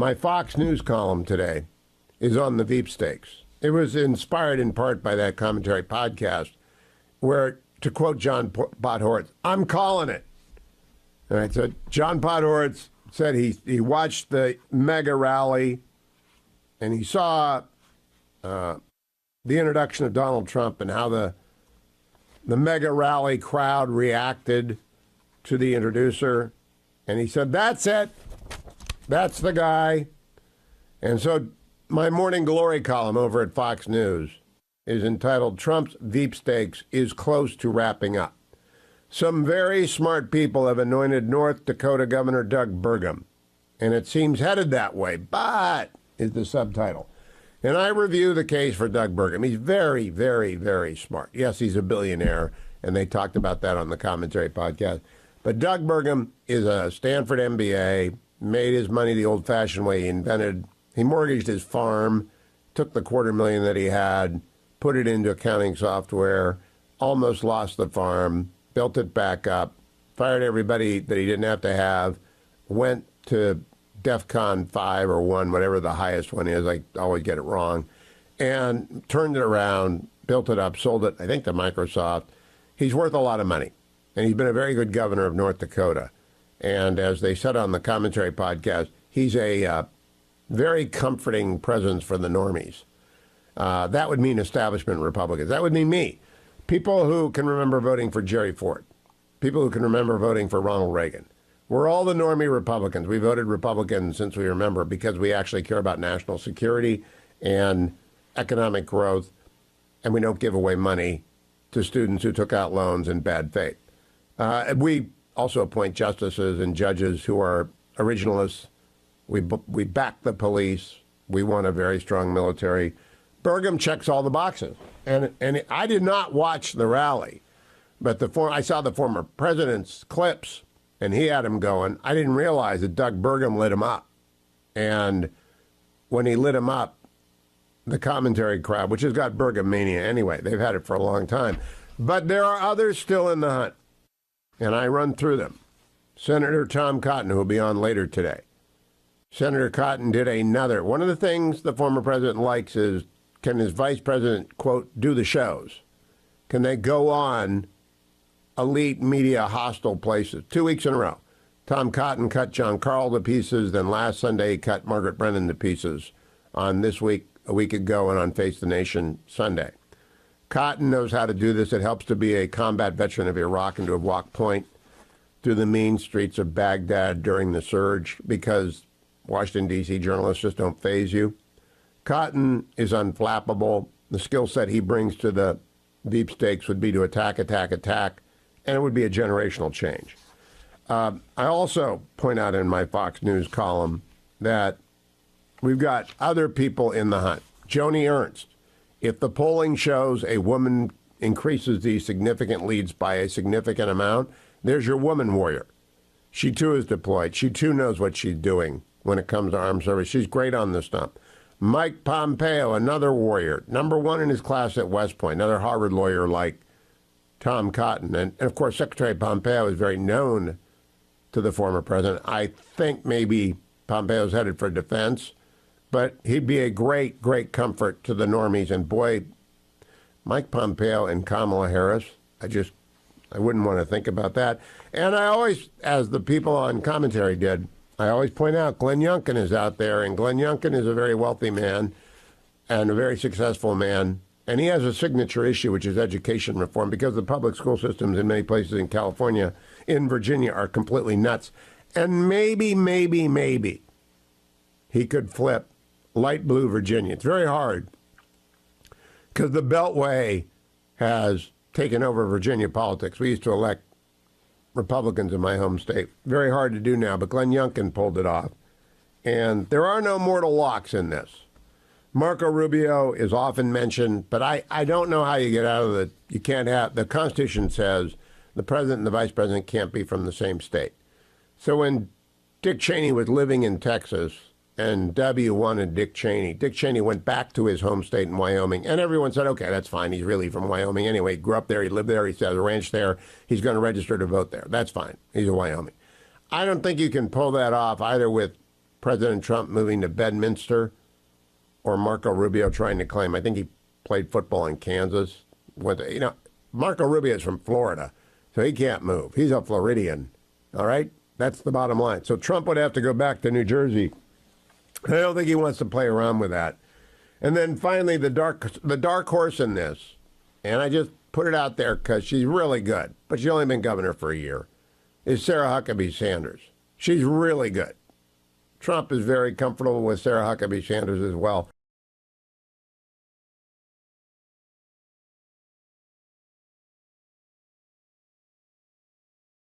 My Fox News column today is on the Veepstakes. It was inspired in part by that commentary podcast where, to quote John Podhoretz, I'm calling it. All right, so John Podhoretz said he watched the mega rally and he saw the introduction of Donald Trump and how the mega rally crowd reacted to the introducer. And he said, that's it. That's the guy. And so my Morning Glory column over at Fox News is entitled Trump's Veepstakes is close to wrapping up. Some very smart people have anointed North Dakota Governor Doug Burgum, and it seems headed that way, but is the subtitle. And I review the case for Doug Burgum. He's very, very, very smart. Yes, he's a billionaire, and they talked about that on the commentary podcast. But Doug Burgum is a Stanford MBA, made his money the old-fashioned way. He mortgaged his farm, took the $250,000 that he had, put it into accounting software, almost lost the farm, built it back up, fired everybody that he didn't have to have, went to DEFCON 5 or 1, whatever the highest one is. I always get it wrong. And turned it around, built it up, sold it, I think, to Microsoft. He's worth a lot of money. And he's been a very good governor of North Dakota. And as they said on the commentary podcast, he's a very comforting presence for the normies. That would mean establishment Republicans. That would mean me. People who can remember voting for Jerry Ford. People who can remember voting for Ronald Reagan. We're all the normie Republicans. We voted Republican since we remember because we actually care about national security and economic growth, and we don't give away money to students who took out loans in bad faith. We also appoint justices and judges who are originalists. We back the police. We want a very strong military. Burgum checks all the boxes. And I did not watch the rally, but I saw the former president's clips, and he had him going. I didn't realize that Doug Burgum lit him up. And when he lit him up, the commentary crowd, which has got Burgum mania anyway, they've had it for a long time. But there are others still in the hunt, and I run through them. Senator Tom Cotton, who will be on later today. Senator Cotton did another. One of the things the former president likes is, can his vice president, quote, do the shows? Can they go on elite media hostile places? 2 weeks in a row. Tom Cotton cut John Carl to pieces. Then last Sunday, he cut Margaret Brennan to pieces on This Week, a week ago, and on Face the Nation Sunday. Cotton knows how to do this. It helps to be a combat veteran of Iraq and to have walked point through the mean streets of Baghdad during the surge because Washington, D.C. journalists just don't faze you. Cotton is unflappable. The skill set he brings to the Veepstakes would be to attack, and it would be a generational change. I also point out in my Fox News column that we've got other people in the hunt. Joanie Ernst. If the polling shows a woman increases these significant leads by a significant amount, there's your woman warrior. She, too, is deployed. She, too, knows what she's doing when it comes to armed service. She's great on the stump. Mike Pompeo, another warrior, number one in his class at West Point, another Harvard lawyer like Tom Cotton. And of course, Secretary Pompeo is very known to the former president. I think maybe Pompeo's headed for defense, but he'd be a great, great comfort to the normies. And boy, Mike Pompeo and Kamala Harris, I wouldn't want to think about that. And I always, as the people on commentary did, I always point out Glenn Youngkin is out there, and Glenn Youngkin is a very wealthy man and a very successful man. And he has a signature issue, which is education reform, because the public school systems in many places in California, in Virginia, are completely nuts. And maybe he could flip light blue Virginia. It's very hard because the Beltway has taken over Virginia politics. We used to elect Republicans in my home state. Very hard to do now, but Glenn Youngkin pulled it off. And there are no mortal locks in this. Marco Rubio is often mentioned, but I don't know how you get out of you can't have, the Constitution says the president and the vice president can't be from the same state. So when Dick Cheney was living in Texas and W wanted Dick Cheney went back to his home state in Wyoming, and everyone said, okay, that's fine. He's really from Wyoming anyway. He grew up there. He lived there. He has a ranch there. He's going to register to vote there. That's fine. He's a Wyoming. I don't think you can pull that off either with President Trump moving to Bedminster or Marco Rubio trying to claim. I think he played football in Kansas. Marco Rubio is from Florida, so he can't move. He's a Floridian. All right? That's the bottom line. So Trump would have to go back to New Jersey. I don't think he wants to play around with that. And then finally, the dark horse in this, and I just put it out there because she's really good, but she's only been governor for a year, is Sarah Huckabee Sanders. She's really good. Trump is very comfortable with Sarah Huckabee Sanders as well.